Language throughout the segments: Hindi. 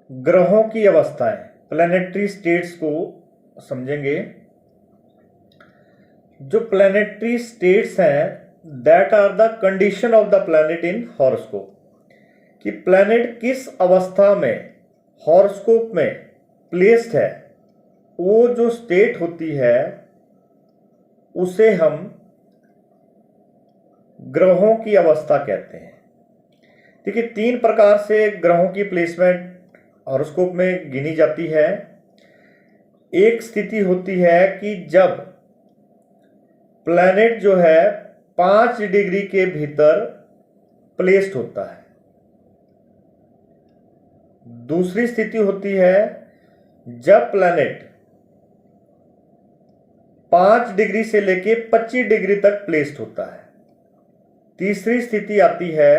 ग्रहों की अवस्थाएं, प्लैनेटरी स्टेट्स को समझेंगे। जो प्लैनेटरी स्टेट्स हैं that are the condition of the planet in horoscope, कि प्लैनेट किस अवस्था में हॉरोस्कोप में प्लेस्ड है, वो जो स्टेट होती है उसे हम ग्रहों की अवस्था कहते हैं। देखिए, 3 प्रकार से ग्रहों की प्लेसमेंट हॉरोस्कोप में गिनी जाती है। एक स्थिति होती है कि जब प्लैनेट जो है 5 डिग्री के भीतर प्लेस्ड होता है। दूसरी स्थिति होती है जब प्लैनेट 5 डिग्री से लेके 25 डिग्री तक प्लेस्ड होता है। तीसरी स्थिति आती है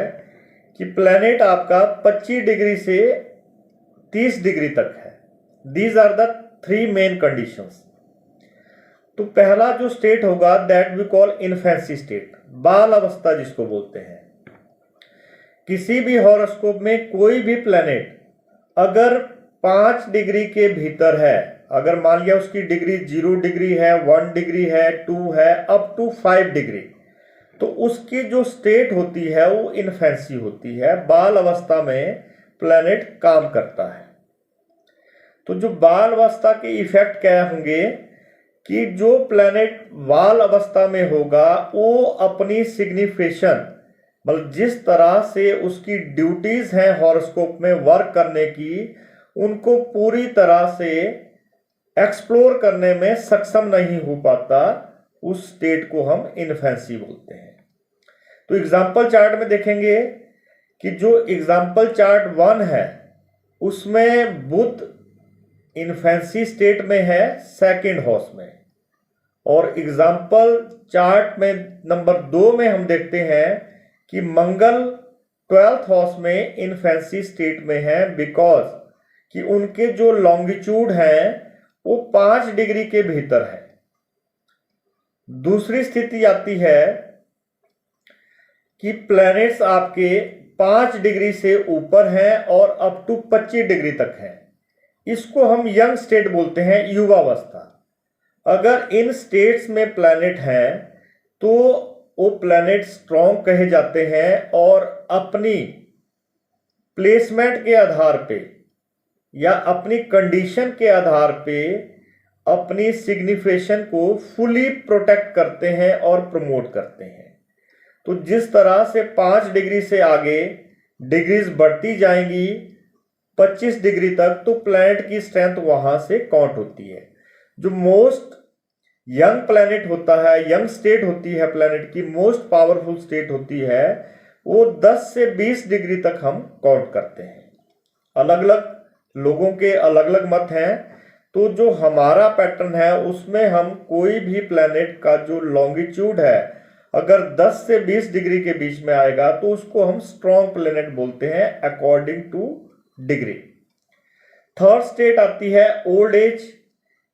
कि प्लैनेट आपका 25 डिग्री से 30 डिग्री तक है। These are the 3 main conditions. तो पहला जो स्टेट होगा that we call infancy state, बाल अवस्था जिसको बोलते हैं। किसी भी हॉरोस्कोप में कोई भी प्लैनेट अगर 5 डिग्री के भीतर है, अगर मान लिया उसकी डिग्री 0 डिग्री है, 1 डिग्री है, 2 है, अप टू 5 डिग्री, तो उसकी जो स्टेट होती है वो इन्फेंसी होती है। बाल अवस्था में प्लैनेट काम करता है। तो जो बाल अवस्था के इफेक्ट क्या होंगे कि जो प्लैनेट बाल अवस्था में होगा वो अपनी सिग्निफिकेशन, मतलब जिस तरह से उसकी ड्यूटीज हैं हॉरोस्कोप में वर्क करने की, उनको पूरी तरह से एक्सप्लोर करने में सक्षम नहीं हो पाता। उस स्टेट को हम इन्फेंसी बोलते हैं। तो एग्जाम्पल चार्ट में देखेंगे कि जो एग्जाम्पल चार्ट 1 है उसमें बुध इन्फेंसी स्टेट में है 2nd हाउस में, और एग्जाम्पल चार्ट में नंबर 2 में हम देखते हैं कि मंगल 12th हाउस में इन्फेंसी स्टेट में है, बिकॉज कि उनके जो लॉन्गिट्यूड हैं वो 5 डिग्री के भीतर है। दूसरी स्थिति आती है कि प्लैनेट्स आपके 5 डिग्री से ऊपर हैं और अप टू 25 डिग्री तक हैं। इसको हम यंग स्टेट बोलते हैं, युवावस्था। अगर इन स्टेट्स में प्लैनेट हैं तो वो प्लैनेट स्ट्रॉन्ग कहे जाते हैं और अपनी प्लेसमेंट के आधार पे या अपनी कंडीशन के आधार पे अपनी सिग्निफिकेशन को फुली प्रोटेक्ट करते हैं और प्रमोट करते हैं। तो जिस तरह से 5 डिग्री से आगे डिग्रीज बढ़ती जाएंगी 25 डिग्री तक, तो प्लैनेट की स्ट्रेंथ वहां से काउंट होती है। जो मोस्ट यंग प्लैनेट होता है, यंग स्टेट होती है प्लैनेट की, मोस्ट पावरफुल स्टेट होती है, वो 10 से 20 डिग्री तक हम काउंट करते हैं। अलग अलग लोगों के अलग अलग मत हैं। तो जो हमारा पैटर्न है उसमें हम कोई भी प्लैनेट का जो लॉन्गिट्यूड है अगर 10 से 20 डिग्री के बीच में आएगा तो उसको हम स्ट्रॉन्ग प्लैनेट बोलते हैं according two degree. Third state आती है ओल्ड एज,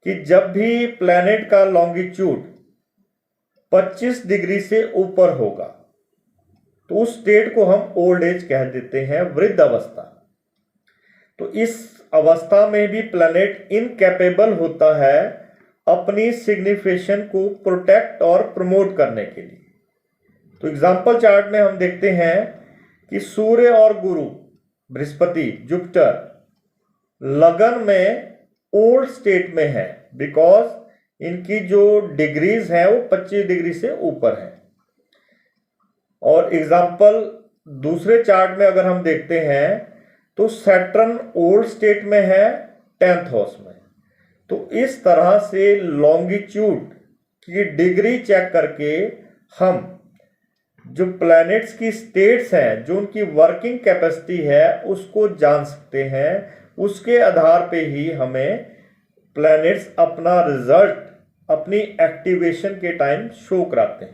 कि जब भी प्लैनेट का लॉन्गिट्यूड 25 डिग्री से ऊपर होगा तो उस स्टेट को हम ओल्ड एज कह देते हैं, वृद्ध अवस्था। तो इस अवस्था में भी प्लैनेट इनकैपेबल होता है अपनी सिग्निफिकेशन को प्रोटेक्ट और प्रमोट करने के लिए। तो एग्जाम्पल चार्ट में हम देखते हैं कि सूर्य और गुरु, बृहस्पति, जुपिटर लगन में ओल्ड स्टेट में है, बिकॉज इनकी जो डिग्रीज हैं वो 25 डिग्री से ऊपर है। और एग्जाम्पल दूसरे चार्ट में अगर हम देखते हैं तो सैटर्न ओल्ड स्टेट में है 10th हाउस में। तो इस तरह से लॉन्गिट्यूड की डिग्री चेक करके हम जो प्लैनेट्स की स्टेट्स हैं, जो उनकी वर्किंग कैपेसिटी है, उसको जान सकते हैं। उसके आधार पे ही हमें प्लैनेट्स अपना रिजल्ट अपनी एक्टिवेशन के टाइम शो कराते हैं।